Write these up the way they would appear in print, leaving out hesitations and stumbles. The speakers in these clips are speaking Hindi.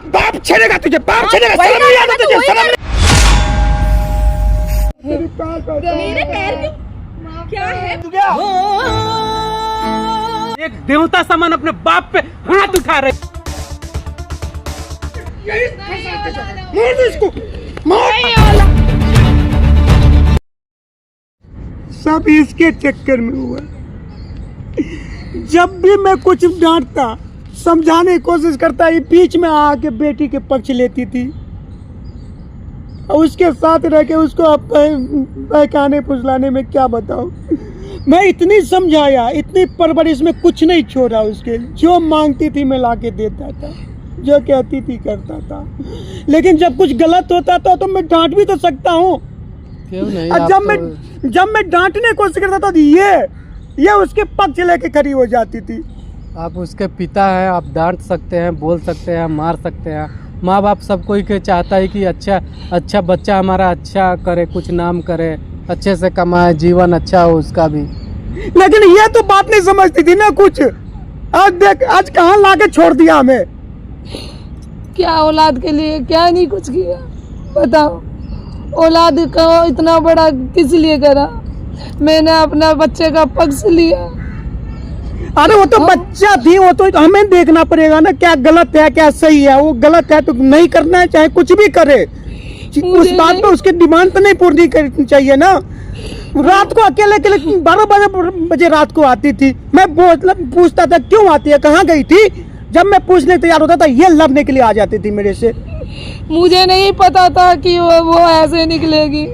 बाप छेड़ेगा तुझे, बाप छेड़ेगा। शर्म नहीं आता तुझे? शर्म मेरे पैर क्यों? क्या है? एक देवता समान अपने बाप पे हाथ उठा रहे। मार दे इसको, मार। सब इसके चक्कर में हुआ। जब भी मैं कुछ डांटता, समझाने की कोशिश करता, ये बीच में आके बेटी के पक्ष लेती थी और उसके साथ रह के उसको बहकाने फुसलाने में क्या बताऊं। मैं इतनी समझाया, इतनी परवरिश में कुछ नहीं छोड़ा उसके। जो मांगती थी मैं लाके देता था, जो कहती थी करता था। लेकिन जब कुछ गलत होता था तो मैं डांट भी तो सकता हूँ। क्यों नहीं? जब मैं डांटने की कोशिश करता था ये उसके पक्ष लेके खड़ी हो जाती थी। आप उसके पिता हैं, आप डांट सकते हैं, बोल सकते हैं, मार सकते हैं। माँ बाप सब कोई के चाहता है कि अच्छा बच्चा हमारा अच्छा करे, कुछ नाम करे, अच्छे से कमाए, जीवन अच्छा हो उसका भी। लेकिन ये तो बात नहीं समझती थी ना कुछ। आज देख, आज कहाँ लाके छोड़ दिया हमें। क्या औलाद के लिए क्या नहीं कुछ किया, बताओ। औलाद का इतना बड़ा किस लिए करा? मैंने अपना बच्चे का पक्ष लिया। अरे वो तो बच्चा थी, वो तो हमें देखना पड़ेगा ना क्या गलत है क्या सही है। वो गलत है तो नहीं करना है, चाहे कुछ भी करे। उस बात पे उसकी डिमांड तो नहीं पूरी करनी चाहिए ना। रात को अकेले 12 बजे रात को आती थी। मैं पूछता था क्यों आती है, कहाँ गई थी। जब मैं पूछने तैयार होता था ये लड़ने के लिए आ जाती थी मेरे से। मुझे नहीं पता था कि वो ऐसे निकलेगी।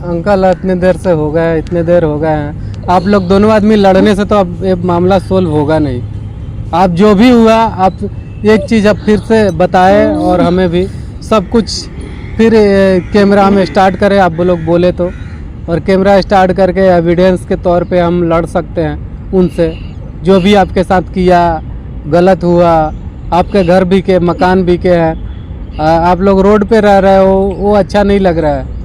अंकल इतने देर से हो गए, इतने देर हो गए हैं। आप लोग दोनों आदमी लड़ने से तो अब ये मामला सोल्व होगा नहीं। आप जो भी हुआ, आप एक चीज़ अब फिर से बताएं और हमें भी सब कुछ फिर कैमरा में स्टार्ट करें। आप लोग बोले तो, और कैमरा स्टार्ट करके एविडेंस के तौर पे हम लड़ सकते हैं उनसे। जो भी आपके साथ किया गलत हुआ, आपके घर भी के, मकान भी के हैं, आप लोग रोड पे रह रहे हो, वो अच्छा नहीं लग रहा है।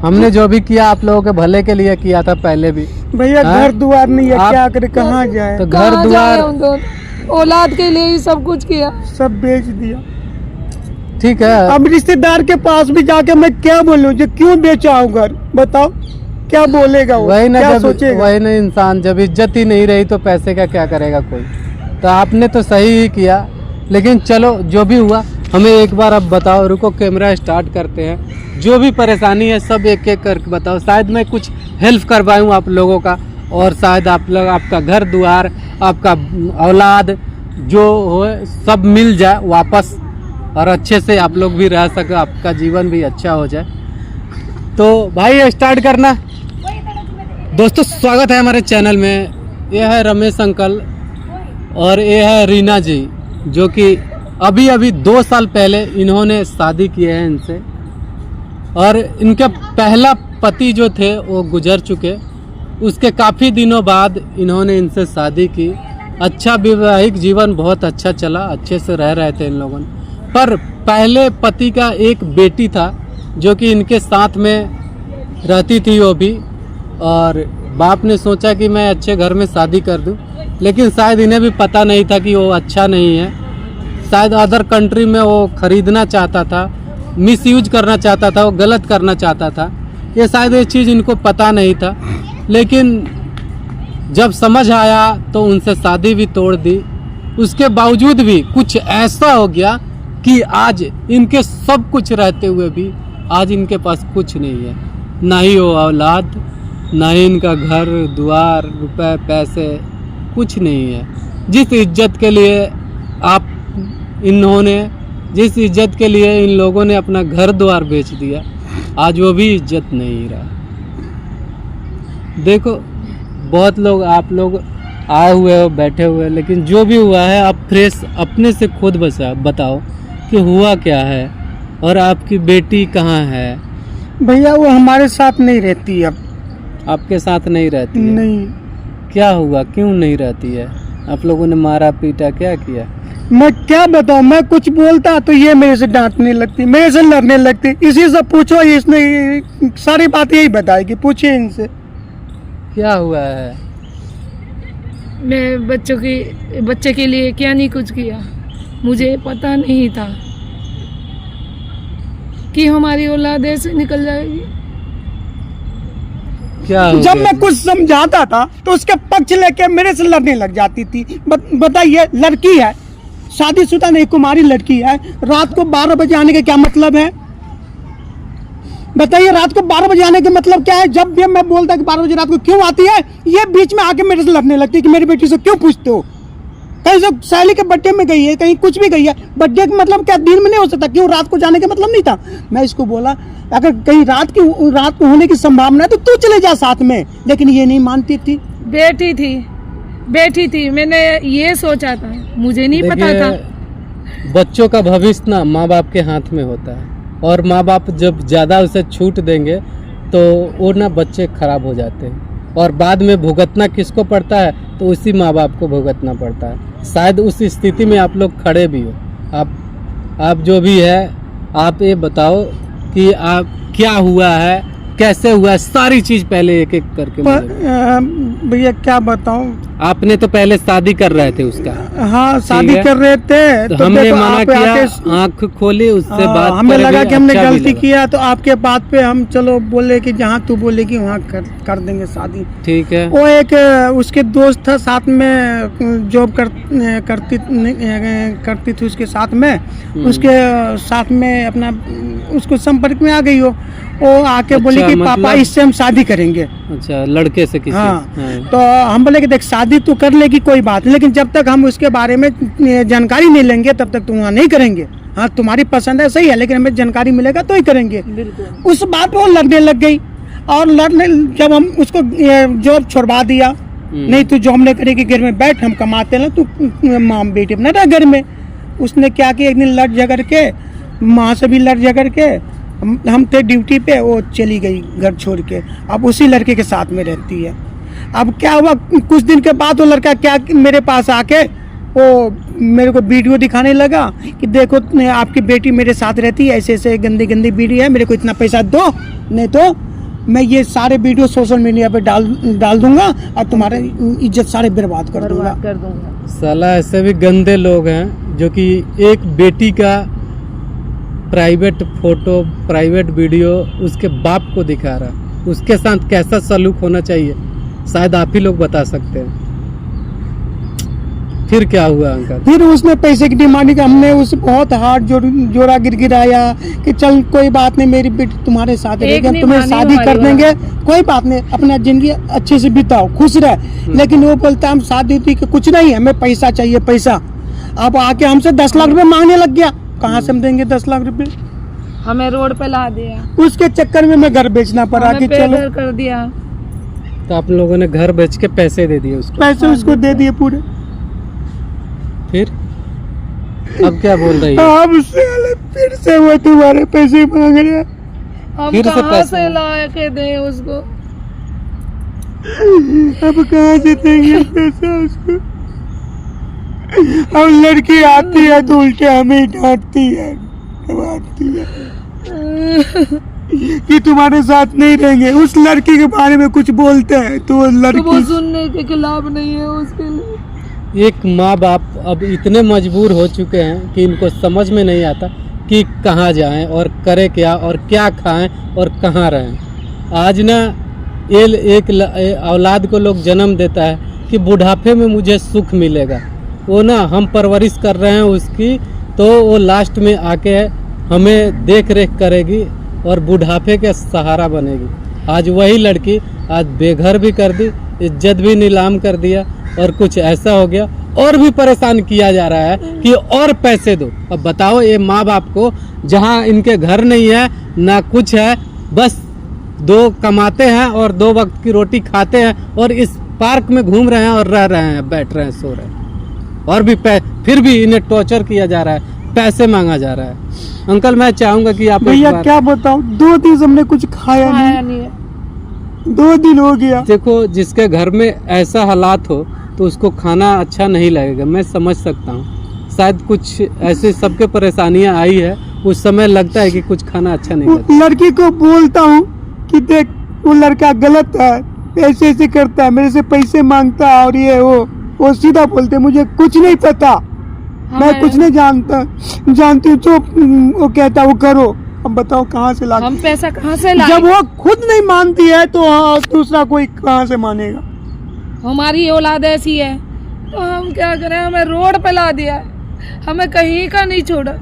हमने जो भी किया आप लोगों के भले के लिए किया था पहले भी। भैया घर द्वार नहीं है, क्या करे, कहाँ जाए। तो घर द्वार औलाद के लिए ही सब कुछ किया, सब बेच दिया। ठीक है, अब रिश्तेदार के पास भी जाके मैं क्या बोलूं, जो क्यों बेचा हूँ घर, बताओ क्या बोलेगा वो, वही ना, क्या जब सोचेगा। वही ना, इंसान जब इज्जत ही नहीं रही तो पैसे का क्या करेगा कोई। तो आपने तो सही ही किया। लेकिन चलो जो भी हुआ हमें एक बार अब बताओ। रुको, कैमरा स्टार्ट करते हैं। जो भी परेशानी है सब एक एक करके बताओ। शायद मैं कुछ हेल्प कर पाऊँ आप लोगों का, और शायद आप लोग, आपका घर द्वार, आपका औलाद जो हो सब मिल जाए वापस, और अच्छे से आप लोग भी रह सके, आपका जीवन भी अच्छा हो जाए। तो भाई स्टार्ट करना। दोस्तों स्वागत है हमारे चैनल में। ये है रमेश अंकल और ये है रीना जी, जो कि अभी 2 साल पहले इन्होंने शादी की है इनसे। और इनके पहला पति जो थे वो गुजर चुके। उसके काफ़ी दिनों बाद इन्होंने इनसे शादी की। अच्छा वैवाहिक जीवन बहुत अच्छा चला, अच्छे से रह रहे थे इन लोगों। पर पहले पति का एक बेटी था जो कि इनके साथ में रहती थी वो भी। और बाप ने सोचा कि मैं अच्छे घर में शादी कर दूं, लेकिन शायद इन्हें भी पता नहीं था कि वो अच्छा नहीं है। शायद अदर कंट्री में वो खरीदना चाहता था, मिसयूज करना चाहता था, वो गलत करना चाहता था। ये शायद ये चीज़ इनको पता नहीं था। लेकिन जब समझ आया तो उनसे शादी भी तोड़ दी। उसके बावजूद भी कुछ ऐसा हो गया कि आज इनके सब कुछ रहते हुए भी आज इनके पास कुछ नहीं है। ना ही वो औलाद, ना ही इनका घर द्वार, रुपए पैसे, कुछ नहीं है। जिस इज्जत के लिए जिस इज्जत के लिए इन लोगों ने अपना घर द्वार बेच दिया, आज वो भी इज्जत नहीं रहा। देखो, बहुत लोग, आप लोग आए हुए हो, बैठे हुए, लेकिन जो भी हुआ है आप फ्रेश अपने से खुद बताओ कि हुआ क्या है और आपकी बेटी कहाँ है। भैया वो हमारे साथ नहीं रहती, अब आपके साथ नहीं रहती है? नहीं। क्या हुआ, क्यों नहीं रहती है? आप लोगों ने मारा पीटा, क्या किया? मैं क्या बताऊं, मैं कुछ बोलता तो ये मेरे से डांटने लगती, मेरे से लड़ने लगती। इसी से पूछो, इसने सारी बात यही बताएगी, पूछिए इनसे क्या हुआ है। मैं बच्चे के लिए क्या नहीं कुछ किया। मुझे पता नहीं था कि हमारी औलाद ऐसे निकल जाएगी। क्या हो जब गया? मैं कुछ समझाता था तो उसके पक्ष लेके मेरे से लड़ने लग जाती थी। बताइए, लड़की है, शादीशुदा नहीं, कुमारी लड़की है, रात को 12 बजे आने का क्या मतलब है? बताइए, रात को 12 बजे आने का मतलब क्या है? जब भी मैं बोलता कि 12 बजे रात को क्यों आती है, ये बीच में आके मेरे से लड़ने लगती है कि मेरी बेटी से क्यों पूछते हो? कहीं से सहेली के बर्थडे में गई है, कहीं कुछ भी गई है, बर्थडे का मतलब क्या दिन में नहीं हो सकता? क्यों रात को जाने का मतलब नहीं था? मैं इसको बोला अगर कहीं रात को होने की संभावना है तो तू चले जा साथ में, लेकिन ये नहीं मानती थी। बेटी थी, मैंने ये सोचा था, मुझे नहीं पता देखिए, था। बच्चों का भविष्य ना माँ बाप के हाथ में होता है, और माँ बाप जब ज़्यादा उसे छूट देंगे तो वो ना बच्चे खराब हो जाते हैं, और बाद में भुगतना किसको पड़ता है? तो उसी माँ बाप को भुगतना पड़ता है। शायद उस स्थिति में आप लोग खड़े भी हो। आप जो भी है, आप ये बताओ कि आप क्या हुआ है, कैसे हुआ है, सारी चीज पहले एक एक करके मुझे। भैया क्या बताऊं, आपने तो पहले शादी कर रहे थे उसका। हाँ शादी है। कर रहे थे तो हमने देखो, मना आप किया, आके- आंख खोली, उससे बात हमें करे लगा भी कि हमने अच्छा भी गलती लगा। किया, तो आपके बात पे हम चलो बोले कि जहाँ तू बोलेगी वहाँ कर देंगे शादी। ठीक है। वो एक उसके दोस्त था, साथ में जॉब करती थी उसके साथ में, उसके साथ में अपना उसको संपर्क में आ गई वो आके बोली कि पापा मतलब- इससे हम शादी करेंगे। अच्छा, लड़के से किसी? हाँ। हाँ। तो हम बोले कि देख शादी तो कर लेगी कोई बात नहीं, लेकिन जब तक हम उसके बारे में जानकारी नहीं लेंगे तब तक तुम वहाँ नहीं करेंगे। हाँ तुम्हारी पसंद है सही है, लेकिन हमें जानकारी मिलेगा तो ही करेंगे। बिल्कुल। उस बात पे वो लड़ने लग गई, और लड़ने जब हम उसको जॉब छोड़वा दिया, नहीं तू जॉब नहीं करेगी, घर में बैठ, हम कमाते ना, तू माँ बेटी अपना रह घर में। उसने क्या किया, एक दिन लड़ झगड़ के, माँ से भी लड़ झगड़ के, हम थे ड्यूटी पे, वो चली गई घर छोड़ के, अब उसी लड़के के साथ में रहती है। अब क्या हुआ, कुछ दिन के बाद वो लड़का क्या मेरे पास आके वो मेरे को वीडियो दिखाने लगा कि देखो आपकी बेटी मेरे साथ रहती है, ऐसे ऐसे गंदी गंदी वीडियो है, मेरे को इतना पैसा दो, नहीं तो मैं ये सारे वीडियो सोशल मीडिया पे डाल दूंगा और तुम्हारा इज्जत सारे बर्बाद कर दूंगा। साला ऐसे भी गंदे लोग हैं जो कि एक बेटी का प्राइवेट फोटो, प्राइवेट वीडियो उसके बाप को दिखा रहा, उसके साथ कैसा सलूक होना चाहिए शायद आप ही लोग बता सकते हैं। फिर क्या हुआ अंकल? फिर उसने पैसे की डिमांड की, हमने उसे बहुत हार्ड जोड़ा गिरगिराया कि चल कोई बात नहीं, मेरी बेटी तुम्हारे साथ रहेगी, हम तुम्हें शादी कर देंगे, कोई बात नहीं, अपना जिंदगी अच्छे से बिताओ, खुश रह। लेकिन वो बोलता हम शादी थी कि कुछ नहीं, हमें पैसा चाहिए पैसा। अब आके हमसे 10 लाख रुपए मांगने लग गया, कहाँ से हम देंगे 10 लाख रुपए? हमें रोड पे ला दिया, उसके चक्कर में मैं घर बेचना पड़ा कि चलो, बेघर कर दिया। तो आप लोगों ने घर बेच के पैसे दे दिए उसको? पैसे उसको दे दिए पूरे। फिर अब क्या बोल रही है? अब साले फिर से वो तुम्हारे पैसे मांग रहे हैं। हम फिर से कहाँ पैसे से ला के दें उसको? अब कहाँ से देंगे पैसा उसको? अब लड़की आती है तो उल्टे हमें डांटती है, कि तुम्हारे साथ नहीं रहेंगे। उस लड़की के बारे में कुछ बोलते हैं तो वो तो वो लड़की सुनने के खिलाफ नहीं है उसके लिए। एक माँ बाप अब इतने मजबूर हो चुके हैं कि इनको समझ में नहीं आता कि कहाँ जाएं और करें क्या और क्या खाएं और कहाँ रहें। आज ना एक औलाद को लोग जन्म देता है कि बुढ़ापे में मुझे सुख मिलेगा, वो ना हम परवरिश कर रहे हैं उसकी, तो वो लास्ट में आके हमें देख रेख करेगी और बुढ़ापे के सहारा बनेगी। आज वही लड़की आज बेघर भी कर दी, इज्जत भी नीलाम कर दिया, और कुछ ऐसा हो गया और भी परेशान किया जा रहा है कि और पैसे दो। अब बताओ ये माँ बाप को, जहाँ इनके घर नहीं है ना कुछ है, बस 2 कमाते हैं और 2 वक्त की रोटी खाते हैं, और इस पार्क में घूम रहे हैं और रह रहे हैं, बैठ रहे हैं, सो रहे हैं, और भी फिर भी इन्हें टॉर्चर किया जा रहा है, पैसे मांगा जा रहा है। अंकल मैं चाहूंगा कि आप भैया क्या बताऊं, 2 दिन से हमने कुछ खाया नहीं है, 2 दिन हो गया। देखो, जिसके घर में ऐसा हालात हो तो उसको खाना अच्छा नहीं लगेगा, मैं समझ सकता हूँ। शायद कुछ ऐसे सबके परेशानियां आई है, उस समय लगता है कि कुछ खाना अच्छा नहीं लगता। लड़की को बोलता हूँ कि देख वो लड़का गलत है, ऐसे ऐसे करता है, मेरे से पैसे मांगता है, और ये वो सीधा बोलते मुझे कुछ नहीं पता, मैं कुछ नहीं जानती हूँ जो वो कहता वो करो। अब बताओ कहाँ से ला, हम पैसा कहाँ से लाए? जब वो खुद नहीं मानती है तो हाँ, दूसरा कोई कहाँ से मानेगा। हमारी औलाद ऐसी है तो हम क्या करें, हमें रोड पे ला दिया है, हमें कहीं का नहीं छोड़ा।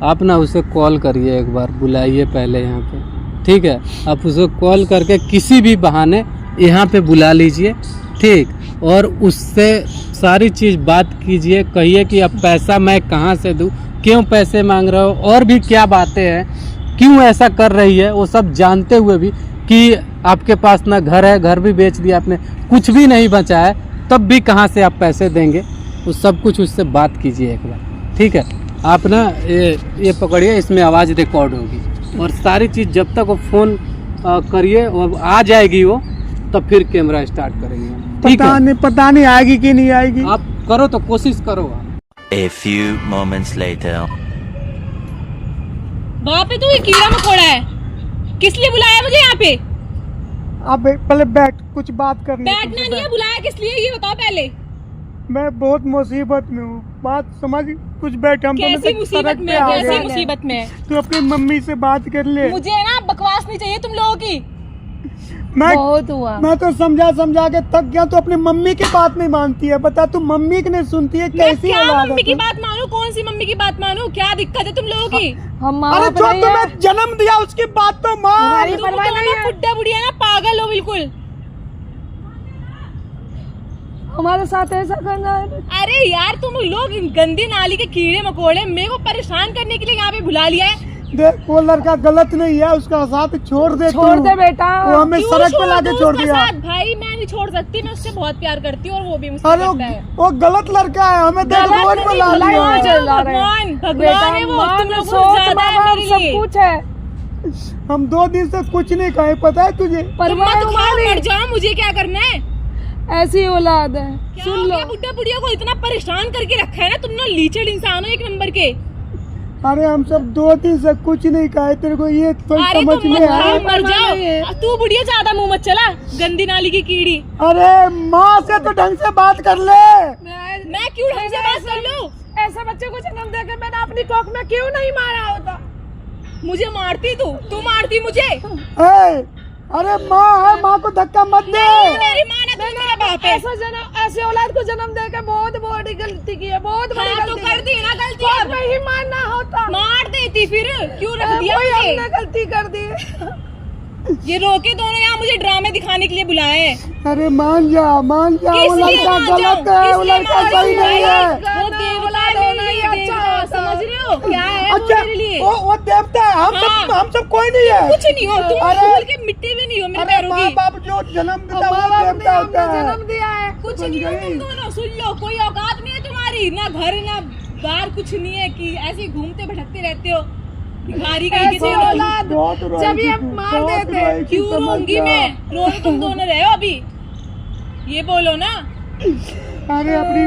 आप ना उसे कॉल करिए, एक बार बुलाइए पहले यहाँ पे, ठीक है? आप उसे कॉल करके किसी भी बहाने यहाँ पे बुला लीजिए, ठीक? और उससे सारी चीज़ बात कीजिए, कहिए कि अब पैसा मैं कहाँ से दूँ, क्यों पैसे मांग रहे हो, और भी क्या बातें हैं, क्यों ऐसा कर रही है, वो सब जानते हुए भी कि आपके पास ना घर है, घर भी बेच दिया आपने, कुछ भी नहीं बचा है, तब भी कहाँ से आप पैसे देंगे, वो सब कुछ उससे बात कीजिए एक बार, ठीक है? आप ना ये पकड़िए, इसमें आवाज़ रिकॉर्ड होगी और सारी चीज़ जब तक वो फ़ोन करिए और आ जाएगी वो, तब फिर कैमरा स्टार्ट करेंगे, ठीक है? पता नहीं आएगी कि नहीं आएगी। आप करो तो कोशिश करो आप। A few moments later. वहाँ पे तू ये कीड़ा मकोड़ा है, किस लिए बुलाया मुझे यहाँ पे? अब पहले बैठ, कुछ बात करनी है बैठना तुमसे, नहीं है, बुलाया किस लिए ये बताओ पहले। मैं बहुत मुसीबत में हूँ, बात समझ, कुछ बैठ। हम कैसी दोनों मुसीबत सड़क में, पे आ कैसी गए। मुसीबत में? तू अपनी मम्मी से बात कर ले। मुझे है ना बकवास नहीं चाहिए तुम लोगों की। बहुत हुआ। मैं तो समझा के थक गया, तो अपनी मम्मी की बात नहीं मानती है। बता, तू मम्मी की नहीं सुनती है, मैं कैसी क्या औलाद है मम्मी की तू? बात मानूं, कौन सी मम्मी की बात मानूं? क्या दिक्कत है तुम लोगों की? हम माँ अरे बाप जो नहीं है। तुम्हें जन्म दिया उसकी बात तो मान। हमारी तुम परवाह नहीं है। बुड्ढा बुढ़िया ना पागल हो बिल्कुल। हमारे साथ ऐसा करना है? अरे यार तुम लोग गंदी नाली के कीड़े मकोड़े मेरे को परेशान करने के लिए यहाँ पे बुला लिया है। देख, वो लड़का गलत नहीं है, उसका साथ छोड़ दे। छोड़ तू। दे बेटा। वो हमें क्यों सड़क पे लाके दूँ छोड़ उसका दिया। साथ? भाई मैं नहीं छोड़ सकती, मैं उससे बहुत प्यार करती हूँ और वो भी मुझसे अरे करता है। वो गलत लड़का है, हमें देख गलत रोड पे ला नहीं, लिया। भगवान चला रहे हैं। भगवान बेटा, है वो, मान, तुम लोगों से सोच, ज्यादा है माँ-बाप मेरे सब लिए। कुछ है। हम 2 दिन से कुछ नहीं खाए, पता है तुझे? परवाह मत खाओ, हमारी मर जाओ, मुझे क्या करना है? ऐसी औलाद है। क्या सुन हो लो, गया, बुड्ढा बुढ़िया को इतना परेशान करके रखा है ना तुम लोग, लीचड़ इंसान हो एक नंबर के। अरे हम सब 2 दिन से कुछ नहीं खाए, तेरे को ये तो अरे समझ तुम में मत आया? खाओ, मर नहीं है। जाओ। तू बुढ़िया ज्यादा मुंह मत चला, गंदी नाली की कीड़ी। अरे माँ से तो ढंग से बात कर ले। मैं क्यों ढंग से बात कर लूं? ऐसे बच्चे को जन्म देकर मैंने अपनी कोख में क्यों नहीं मारा होता? मुझे मारती तू मारती मुझे। ए, अरे माँ है, माँ को धक्का मत दे। मेरी माँ ना, तू मेरा बाप है। ऐसे औलाद को जन्म देकर बहुत बड़ी गलती की है, बहुत बड़ी हाँ, तो गलती कर दी ना गलती, कोख अब में ही मारना होता। मार देती फिर, क्यों रख दिया वही मुझे? हमने गलती कर दी। ये रोके दोनों यहाँ मुझे ड्रामे दिखाने के लिए बुलाए हैं। अरे मान जा, किस वो लिए लड़का मान जाऊं? गलत है, वो किस लिए लड़का मान सही जाऊं? नहीं है। वो देवता है मेरे लिए, देवता, समझ रहे हो क्या है वो अच्छा, मेरे लिए? वो देवता है, हम सब कोई नहीं है। कुछ नहीं हो तुम, अरे- भूल के मिट्टी भी नहीं हो मेरे अरे पैरों माँ की। बाप जो जन्म देता है माँ वो बाप ने देवता होता हमने है। जन्म दिया है। कुछ नहीं हो तुम दोनों, सुन लो, कोई औकात नहीं है तुम्हारी, ना घर ना बाहर, कुछ नहीं है कि ऐसे ही घूमते भटकते रहते हो, भिखारी कहीं ऐसी के औलाद बहुत रोएगी जब ये तू, मार बहुत देते, रोएगी, क्यों समझ रोऊंगी जा। मैं? रो तो तुम दोनों रहे हो अभी, ये बोलो ना। अरे अपनी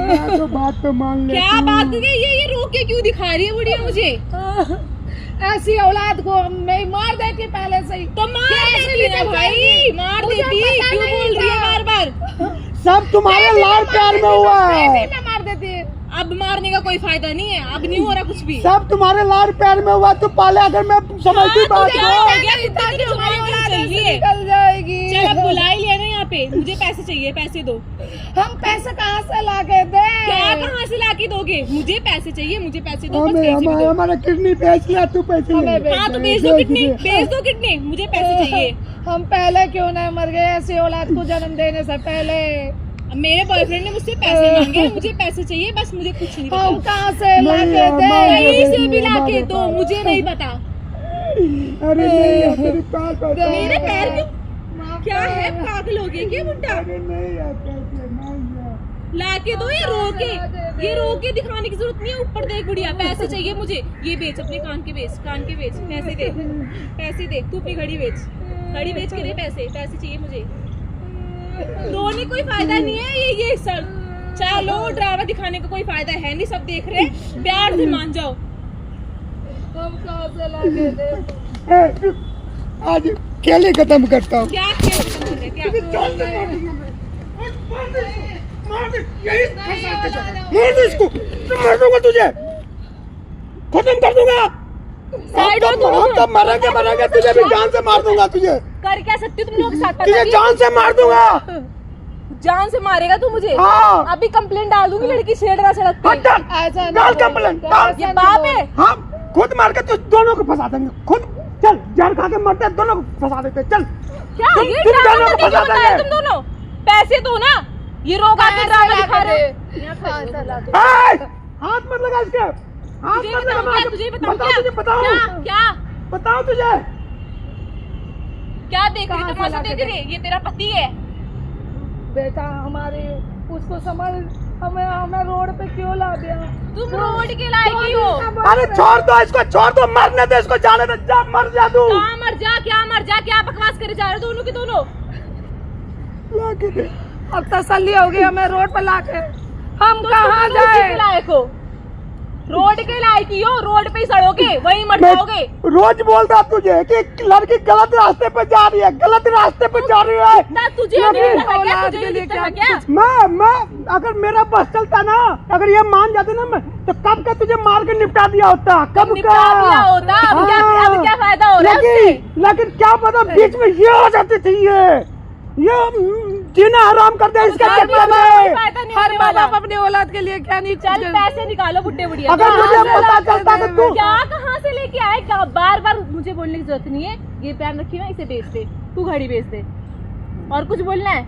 बात पे मान ले क्या तू। बात करके ये रोक के क्यों दिखा रही है बुढ़िया मुझे? ऐसी औलाद को मैं मार देती पहले से ही। तो मार देती ना भाई, मार मुझे देती, पता क्यों नहीं बोल रही है था। बार बार? सब तुम्हारे लाड़ प्यार में हुआ है। मैं मार देती। अब मारने का कोई फायदा नहीं है, अब नहीं हो रहा कुछ भी। सब तुम्हारे लाड़ प्यार में हुआ। तू पाले, अगर मैं समझती हाँ, बात तो को। क्या हो गया? कुत्ते तेरी जुबान क्यों चल रही है? निकल जाएगी। चल अब बुला ही लिया ना यहाँ पे, मुझे पैसे चाहिए, पैसे दो। हम पैसे कहाँ से ला के दे? क्या कहाँ से लाके दोगे? मुझे पैसे चाहिए, मुझे पैसे दो, बस कहीं से भी दो। हमारा किडनी बेच लिया, तू पैसे हमें ले। हाँ तो बेच दो किडनी, बेच दो किडनी, मुझे पैसे चाहिए। हम पहले क्यों नहीं मर गए ऐसी औलाद को जन्म देने से पहले? अब मेरे बॉयफ्रेंड ने मुझसे पैसे मांगे, मुझे पैसे चाहिए, बस मुझे कुछ नहीं हम पता। कहाँ से ला नहीं के यार, दे? मार दे। कहीं से भी हमारे लाके दो, पास। मुझे नहीं पता। अरे नहीं यार, तेरे पैर पे होता है। मेरे पैर क्यों? क्या है, पागल हो गया क्या बुड्ढा? अरे नहीं यार, पैसे मान जा। लाके दो, ये रोके दिखाने की जरूरत नहीं है। ऊपर देख बुढ़िया, पैसे चाहिए मुझे, ये बेच, अपने कान के बेच, कान के बेच, पैसे दे, पैसे दे, तू अपनी घड़ी बेच, घड़ी बेच के दे पैसे, पैसे चाहिए मुझे। रोने कोई फायदा नहीं है, ये सर चलो, ड्रामा दिखाने का कोई फायदा है नहीं, सब देख रहे हैं, प्यार से मान जाओ। हम कहाँ से ला के दे? ए, आज खेल ही खत्म करता हूँ। क्या खेल खत्म हो गया, क्या? मार दे, यही फंसा दे, मार दे इसको, मार दूंगा तुझे, खत्म कर दूंगा। साइड हो तुम हम तो मरेंगे, तुझे भी जान से मार दूंगा तुझे, कर क्या सकती हो तुम लोगों के साथ? तुझे जान से मार दूंगा। जान से मारेगा तू मुझे? हाँ। अभी कंप्लेंट डाल दूंगी, लड़की छेड़ रहा सड़क पे। डाल कंप्लेंट, डाल। ये बाप है। हाँ, खुद मार के तो दोनों को फंसा देंगे, खुद चल, जहर खा के मरते हैं, दोनों को फंसा देते हैं, चल। क्या तुम- ये तुम ड्रामा दोनों को करने फंसा क्यों बताया देंगे। तुम दोनों? पैसे दो ना, ये रोग आके ड्रामा दिखा रहे हो। ए, हाथ मत लगा इसके, हाथ तुझे मत लगा, बताऊं क्या? तुझे बताऊं बताओ, क्या? तुझे बताओ, क्या क्या बताओ तुझे। क्या देख रही? तमाशा देख रही? ये तेरा पति है? बेटा हमारे उसको समझ, हमें रोड पे क्यों ला दिया? तुम रोड के लायक ही हो। अरे छोड़ दो इसको, छोड़ दो, मरने दो इसको, जाने दो, जा मर जा तू। कहाँ मर जा, क्या मर जा, क्या बकवास करे जा रहे हो दोनों के दोनों? ला के दे। अब तसल्ली हो गई हमें रोड पे लाके, हम तो कहाँ तुम लोग उसी जाए? के लायक हो, रोड के लायक ही हो, रोड पे ही सड़ोगे, वहीं मर मैं जाओगे। रोज बोलता तुझे कि लड़की गलत रास्ते पे जा रही है, गलत रास्ते पे जा रही है। ना तुझे लेकिन नहीं दिखता क्या? औलाद तुझे के नहीं लिए दिखता क्या क्या? मैं अगर मेरा बस चलता ना, अगर ये मान जाते ना, मैं तो कब का तुझे मार के निपटा दिया होता, कब का निपटा दिया होता, अब क्या फायदा हो रहा है उससे? लेकिन क्या पता बीच में ये हो जाती थी, ये जीना हराम कर दिया इसके हर चक्कर बाप कोई में। फायदा नहीं हर होने माँ वाला। बाप अपनी औलाद के लिए क्या नहीं चल पैसे निकालो बुड्ढे बुढ़िया। अगर मुझे पता चलता कि तू क्या कहाँ से लेके आए? क्या बार बार मुझे बोलने की जरूरत नहीं है, ये पैन रखी हुआ, इसे बेच दे, तू घड़ी बेच दे, और कुछ बोलना है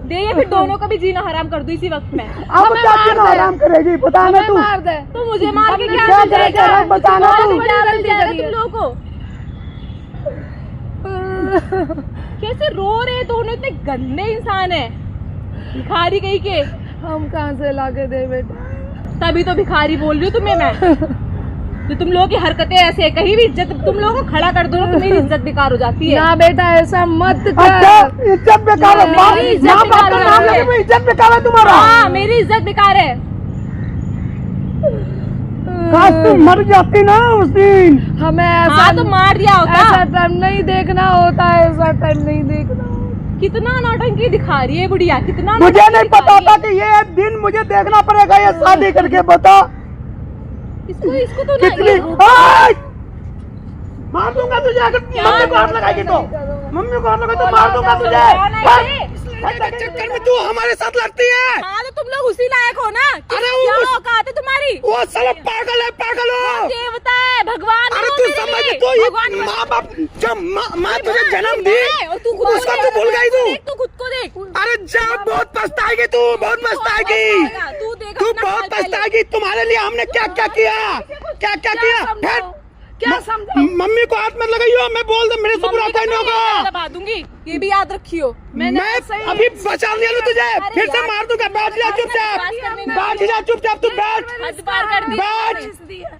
दे, ये फिर दोनों का भी जीना हराम कर दो इसी वक्त में। अब क्या जीना हराम करेगी, बताना हमें तू। मार दे। तो मुझे मार के क्या क्या मिल जाएगा? करेगा, बताना मार तू। के क्या मिल जाएगा गलती तुम लोगों को? कैसे रो रहे दोनों, इतने गंदे इंसान है, भिखारी कहीं के। हम कहाँ से लाके दे बेटा? तभी तो भिखारी बोल रही हूँ तुम्हें मैं। तो तुम लोगों की हरकतें ऐसे है, कहीं भी इज्जत तुम लोगों को खड़ा कर दो ना तो मेरी इज्जत बेकार हो जाती है। ना बेटा ऐसा मत अच्छा, कर। इज्जत बेकार है, माँ मेरी इज्जत माँ बाप का बेकार नाम है। लेके भी इज्जत बेकार है तुम्हारा। हाँ मेरी इज्जत बेकार है। काश तुम मर जाती ना उस दिन। हमें हाँ ऐसा तो मार दिया ऐसा होता। टाइम नहीं देखना होता है, ऐसा टाइम नहीं देखना होता। कितना नौटंकी दिखा रही है बुढ़िया, कितना मुझे नौटंकी नहीं दिखा पता रही था है। कि ये दिन मुझे देखना पड़ेगा, ये शादी करके बता इसको तो ना कितनी। ये- आय! मार दूंगा तुझे अगर मम्मी को हाथ लगाएगी तो, मम्मी को हाथ लगाएगी तो मार दूंगा तुझे। कौन है ये? हर चक्कर में तू हमारे साथ लड़ती है। हाँ तो तुम लोग उसी लायक हो ना। अरे क्या वो- औकात है तुम्हारी? वो साला पागल है, पागल हो। देवता है, भगवान अरे हो तू मेरे समझ, लिए। तो ये भगवान को- माँ बाप जब माँ तुझे जन्म दी, और तू खुद उसका को तू भूल गई तू। देख, तू खुद को देख। अरे जा, बहुत पछताएगी तू, बहुत पछताएगी। तू देख तू अपना बहुत हाल पहले। पछताएगी। तुम्हारे लिए हमने क्या क्या किया, क्या क्या किया। फिर क्या समझाओ? मम्मी को हाथ मत लगाइयो, मैं बोल दे, मेरे से बुरा मम्मी को कोई नहीं तो होगा। मैं दबा दूंगी, ये भी याद रखियो। मैं अभी बचा लिया लूं तुझे, अरे फिर से यार, मार दूंगा। बैठ जा चुपचाप, बैठ जा चुपचाप, तू बैठ। हद पार कर दी। बैठ।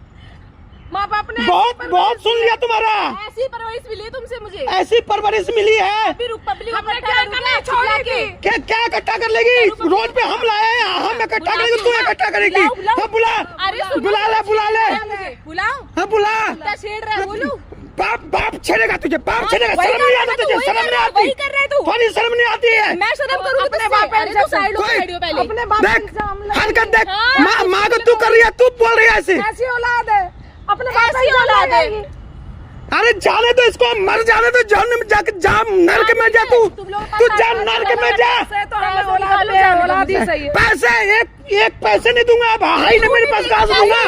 माँ बाप ने बहुत बहुत सुन लिया तुम्हारा, ऐसी परवरिश मिली तुमसे मुझे। ऐसी परवरिश मिली है। अभी रुक, पब्लिक हमने इकट्ठा क्या करूंगी, करना चिल्ला के। छोड़ेगी? क्या इकट्ठा कर लेगी? रोड पे हम लाए हैं, हम इकट्ठा करेंगे, तू इकट्ठा करेगी। हाँ बुला, अरे सुनो, बुला ले, बुला ले। मुझे बुलाओ। हाँ बुला। क्या छेड़ रहा है बोलूं? बाप बाप छेड़ेगा तुझे, बाप हाँ, छेड़ेगा। वही शर्म नहीं कर आता रहा है तुझे, तू, वही शर्म कर नहीं रहा है, आती, वही कर रहा है तू। थोड़ी शर्म नहीं आती है। मैं शर्म करूंगी अपने तुझसे? बाप पे अरे तू साइड कोई- हो पहले। अपने बाप देख, पे इल्जाम हरकत देख, हाँ, माँ को तू कर रही है, तू बोल रही है ऐसे। ऐसी औलाद है, अपने बाप पे ऐसी इल्जाम औलाद है। लगाएगी। अरे जाने दो इसको, मर जाने दो, जहन्नम में जाके जा, नरक में जा तू, तुम लोग तू जा नरक में जा। पैसे तो हमें औलाद पे है, औलाद ही सही है। पैसे एक पैसे नहीं दूंगा, अब हाई नहीं मेरे पास, कहाँ से दूंगा,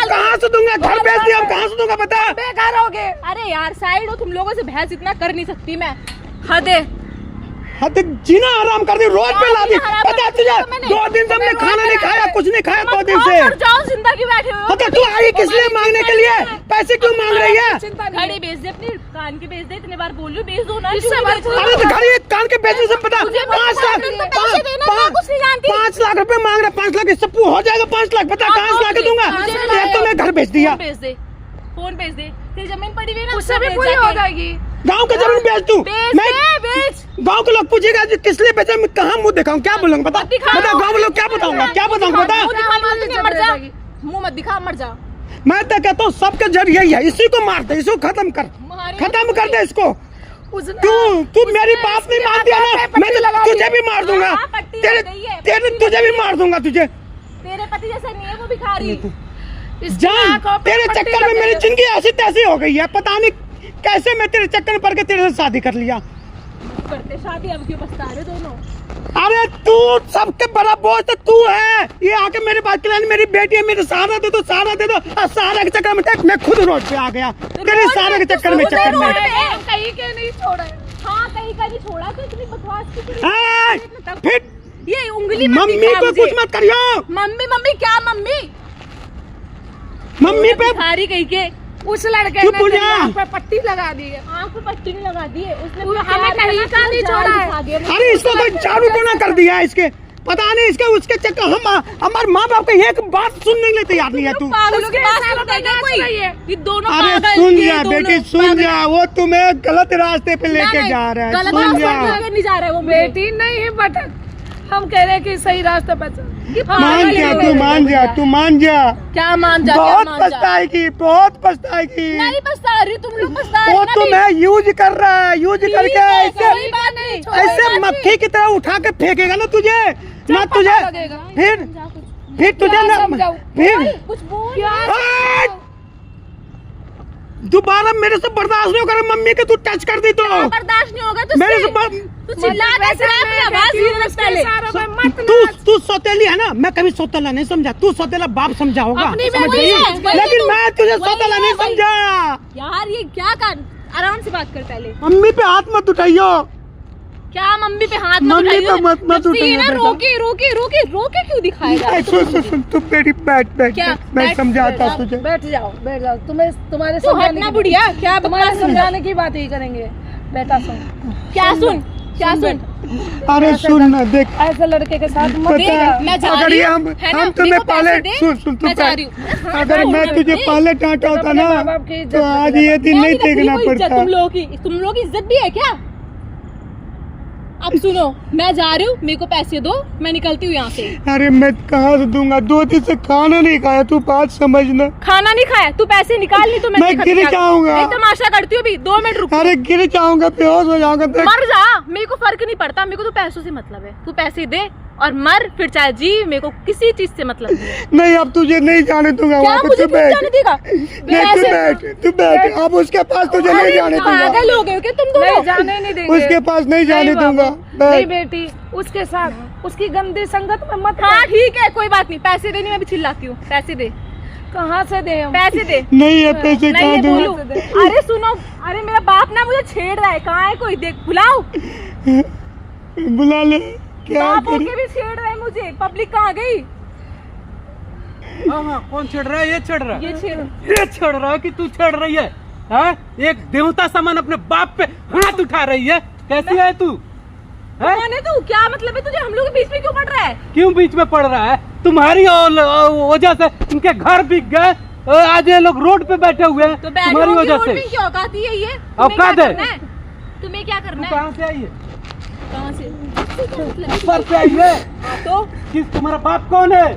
कहाँ से दूंगा, घर बेच दिया, अब कहाँ से दूंगा बता। बेघर हो गए। अरे यार साइड हो, तुम लोगों से बहस इतना कर नहीं सकती मैं। हद है। हद जीना आराम कर दी, रोड पे ला दी। जीना हराम पता कर तुझे दिया मैंने। 2 दिन से हमने खाना नहीं खाया, कुछ नहीं खाया 2 दिन से। मत जाओ, जिंदगी बैठे हो। हाँ तो तू आई किस लिए मांगने के लिए, पैसे क्यों मांग रही है? चिंता नहीं घड़ी बेच दे, अपनी कान के बेच दे, इतने बार बोल रही हूँ, बेच दो ना। इससे क्यों नहीं बेच भरपूर- रही? अरे तो घड़ी एक कान के बेचने से पता, मुझे 5 लाख, पैसे देना, मैं कुछ नहीं जानती। 5 लाख रुपए मांग रहा, 5 लाख इससे हो जाएगा, 5 लाख बता, कहाँ से ला के दूंगा? मुझे एक तो मैं घर बेच दिया, फोन बेच दे, फोन बेच दे, तेरी जमीन पड़ी हुई है ना, उससे भी बेच पूरी जाके। हो जाएगी। गाँव का जमीन बेच दूं बेच मैं। दे, बेच। गाँव के लोग पूछेगा जी किस लिए बेचा, मैं कहाँ मुंह दिखाऊं, क्या बोलूंगा बता, दिखा। बता गाँव में लोग क्या बताऊंगा, क्या बताऊंगा बता। मुंह दिखा, हमारी मुंह दिखा, इज्जत मर जा। रहेगी। मुंह मत दिखा, मर जा। मैं तो कहता हूँ सबके जड़ यही है, इसी को मार दे, इसको खत्म कर, मारेंगे खत्म कर दे इसको। उसने तू मेरी बात नहीं मानती है ना, मैं तुझे भी मार दूंगा, हाँ, पट्टी तेरे लग गई है, तेरे पट्टी तुझे लग भी गई मार दूंगा तुझे। तेरे पति जैसा नहीं है वो भिखारी। जान तेरे चक्कर में मेरी जिंदगी ऐसी तैसी हो गई है, पता नहीं कैसे मैं तेरे चक्कर में पड़ के तेरे से शादी कर लिया। करते शादी, अब क्यों पछता रहे दोनों? अरे तू सबके बड़ा बोझ तो तू है, ये आके मेरे बात के मेरी बेटी है, मेरे सहारा दे दो, सहारा दे दो, और सहारा के चक्कर में देख मैं खुद रोड पे आ गया तेरे सहारे के चक्कर में कहीं के नहीं छोड़ा। हाँ कहीं का नहीं छोड़ा, तो इतनी बकवास क्यों करी? ए, फिर ये उंगली मत मम्मी दिखा को मुझे। कुछ मत करियो। मम्मी मम्मी क्या मम्मी? मम्मी पे भिखारी कहीं के। उस लड़के चुप ने हो तेरी जा। आँख पे पट्टी लगा दी है। आँख पे पट्टी नहीं लगा दी है उसने, वो हमें कहीं का नहीं छोड़ा है। अरे इसको कोई जादू टोना कर दिया है, इसके पता नहीं इसके उसके चक्कर हम हमारे माँ बाप का एक बात सुनने के लिए तैयार नहीं है तू। पागलों की उसके बात साथ सुनता है क्या नाच कोई? रही है। ये दोनों अरे पागल, सुन ये जा दोनों बेटी, सुन पागल। जा, वो तुम्हें गलत रास्ते पे लेके नहीं, जा रहा है, गलत सुन जा। रास्ते पे नहीं जा रहा है वो बेटी नहीं है भटक, हम कह रहे हैं कि सही रास्ते पर चल। मान जा, तू मान जा, तू मान जा, क्या मान जा, क्या बहुत मान जा? पछताएगी, बहुत पछताएगी। नहीं पछता रही, तुम लोग पछता रहे वो ना। तुम्हें यूज कर रहा है, यूज करके ऐसे कोई बात नहीं, ऐसे मक्खी की तरह उठा के फेंकेगा ना तुझे, ना तुझे फिर तुझे ना फिर कुछ बोल। आ! दोबारा मेरे से बर्दाश्त नहीं होगा मम्मी के तू टच कर दी तो बर्दाश्त नहीं होगा मेरे से तू चिल्ला कैसे रहा है? अपनी आवाज धीरे रख पहले। तू सौतेली है ना, मैं कभी सौतेला नहीं समझा, तू सौतेला बाप समझा होगा, अपनी समझ वही गई? है, वही लेकिन तो, मैं तुझे वही सौतेला है, नहीं वही। समझा। यार ये क्या कर, आराम से बात कर पहले। मम्मी पे हाथ मत उठाइयो, क्या मम्मी पे हाथ मम्मी उठाइयो? पे मत जब से ये ना उठाइयो, रोके रोके रोके रोके क्यों दिखाएगा? सुन तू मेरी बैठ क्या? मैं बैठ, समझाता तुझे। बैठ जाओ, बैठ जाओ। तुम्हारे तू समझाने हटना की- बुढ़िया, क्या तुम्हारे बकवास समझा? समझाने की बात ही करेंगे। बेटा सुन, क्या सुन, क्या सुन? अरे सुन ना, देख ऐसे लड़के के साथ मत पता है, मैं जा अगर रही ये हूँ, हम है ना? हम तुम्हें देखो पहले पैसे दे, सुन तू मैं जा पहले- रही हूँ। अगर मैं तुझे पहले डांटा होता ना माँ बाप की इज्जत तो आज ये दिन नहीं देखना पड़ता। तुम लोगों की इज्जत भी है क्या? अब सुनो, मैं जा रही हूँ, मेरे को पैसे दो, मैं निकलती हूँ यहाँ से। अरे मैं कहाँ से दूंगा, 2 दिन से खाना नहीं खाया, तू बात समझना। खाना नहीं खाया, तू पैसे निकाल ली तो मैं गिर जाऊंगा। एक तमाशा करती हूँ अभी, 2 मिनट रुक। अरे गिर जाऊंगा, बेहोश हो जाऊंगा। देख मर जा, मेरे को फर्क नहीं पड़ता, मेरे को तो पैसों से मतलब है। तू पैसे दे और मर, फिर चाहे जी, मेरे को किसी चीज से मतलब नहीं है। नहीं, अब तुझे नहीं जाने दूंगा क्या वहाँ पे, मुझे तू क्यों बैठ। जाने देगा? नहीं, तू बैठ, अब उसके पास तुझे नहीं जाने दूंगा, पागल हो गए हो क्या तुम नहीं दोनों? जाने नहीं देंगे। उसके पास नहीं जाने बाबू, दूंगा। नहीं बैठ। बेटी, उसके साथ उसकी गंदी संगत में मत। हाँ ठीक है, कोई बात नहीं, पैसे देनी मैं भी चिल्लाती हूँ। पैसे दे, कहाँ से दे हम? पैसे दे। नहीं है पैसे, नहीं कहाँ है दूंगा? बोलू। अरे सुनो, अरे मेरा बाप ना मुझे छेड़ रहा है, कहाँ है कोई? देख, बुलाओ। बुला ले, क्या बाप करी? होके भी छेड़ रहा है मुझे, पब्लिक कहाँ गई? हाँ कौन छेड़ रहा है? ये छेड़ रहा है, ये छेड़, ये छेड़ रहा है कि तू छेड़ रही है? हाँ, एक देवता समान अपने बाप पे हाथ उठा रही है, कैसी है तू? हैं? कौन है तू? क्या मतलब है तुझे? हम लोग के बीच में क्यों पड़ रहा है? क्यों बीच में पड़ रहा है? तुम्हारी वजह से इनके घर बिक गए, आज ये लोग रोड पे बैठे हुए हैं तो बैठ तुम्हारी होगी वजह रोड से। में, क्या औकात है ये? औकात है? तुम्हें क्या करना है? कहाँ से आई है? कहाँ से? ऊपर से आई है? तो किस, तुम्हारा बाप कौन है?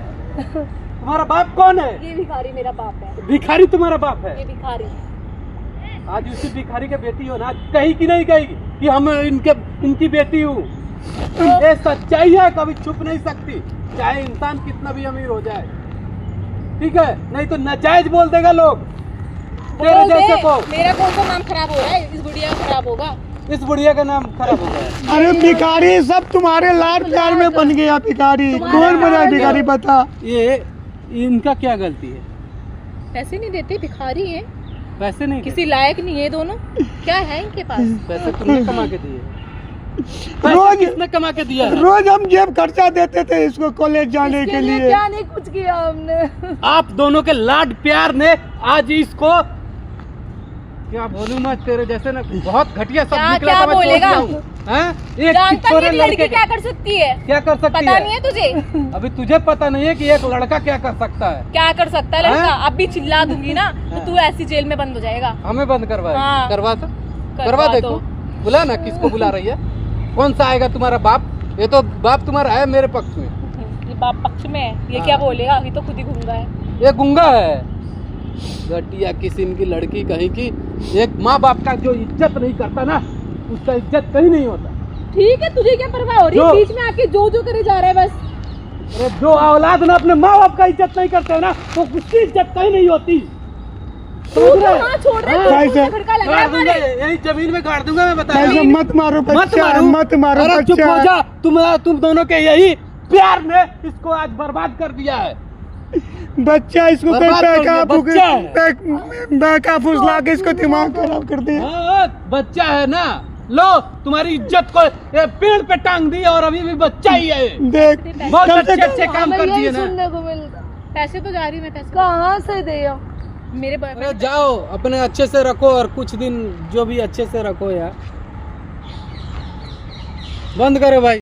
तुम्हारा बाप कौन है? ये भिखारी मेरा बाप है, भिखारी तुम्हारा बाप है? ये भिखारी। आज उसी भिखारी के बेटी हो ना, कही कि नहीं कही कि हम इनकी बेटी हूँ? ये सच्चाई है, कभी छुप नहीं सकती, चाहे इंसान कितना भी अमीर हो जाए। ठीक है, नहीं तो नाजायज बोल देगा लोग तेरे बोल दे, जैसे को। मेरा कौन सा नाम खराब हो रहा है? इस बुढ़िया का खराब होगा। इस बुढ़िया का नाम खराब हो गया। अरे भिखारी सब तुम्हारे लाड प्यार में बन गया भिखारी। कौन बना भिखारी बता? ये इनका क्या गलती है? पैसे नहीं देते, भिखारी है, पैसे नहीं किसी लायक नहीं है दोनों। क्या है इनके पास? पैसे तुमने कमा के दिए? रोज किसने कमा के दिया है? रोज हम जेब खर्चा देते थे इसको कॉलेज जाने इसके के लिए लिए। क्या नहीं कुछ किया हमने। आप दोनों के लाड प्यार ने आज इसको, क्या बोलूं मैं, तेरे जैसे ना बहुत घटिया सब क्या- निकला क्या था, मैं बोलेगा? छोड़ दिया हूं। हैं? एक जानता छोरे नहीं है लड़की लड़के क्या कर सकती है? क्या कर सकती पता है? नहीं है तुझे? अभी तुझे पता नहीं है कि एक लड़का क्या कर सकता है? क्या कर सकता है लड़का? हाँ? अब भी चिल्ला दूंगी ना तो तू ऐसी जेल में बंद हो जाएगा। हमें बंद करवा हाँ। करवा तो करवा करवा दे दो। तू। बुला ना, किसको बुला रही है? कौन सा आएगा तुम्हारा बाप? ये तो बाप तुम्हारा है मेरे पक्ष में। ये बाप पक्ष में है, ये हाँ। क्या बोलेगा? ये तो खुद ही घूंगा है। ये गुंगा है, घटिया किस्म की लड़की कहीं की। एक माँ बाप का जो इज्जत नहीं करता ना, उसका इज्जत कहीं नहीं होता। ठीक है, तुझे क्या परवाह हो रही है? जो- बीच में आके जो करे जा रहा है बस। अरे जो औलाद ना अपने माँ बाप का इज्जत नहीं करते ना, तो उसकी इज्जत कहीं नहीं होती। तू समझ तो रहे? हाँ छोड़ रहा हाँ। है, तू मुझे खड़का लगा गाड़ दूंगा, हमारे। यही जमीन में गाड़ दूंगा, मैं बता रहा भाई हूँ। साहब मत मारो बच्चा है, मत मारो अरे चुप बच्चा हो है। जा। तुम दोनों के यही प्यार ने इसको आज बर्बाद कर दिया है। बच्चा इसको कोई बर्बाद कर दिया, बच्चा है। बैका फुसला के इसको दिमाग खराब कर दिया। हाँ, बच्चा है ना, लो तुम्हारी इज्जत को ये पेड़ पे टांग दी और अभी भी बच्चा ही है। देख बहुत कम से अच्छे कम अच्छे काम हमें कर यही दिए ना। सुनने को मिलता। पैसे तो जा रही मैं, पैसे कहाँ से दे मेरे अरे जाओ अपने अच्छे से रखो और कुछ दिन जो भी अच्छे से रखो यार। बंद करो भाई।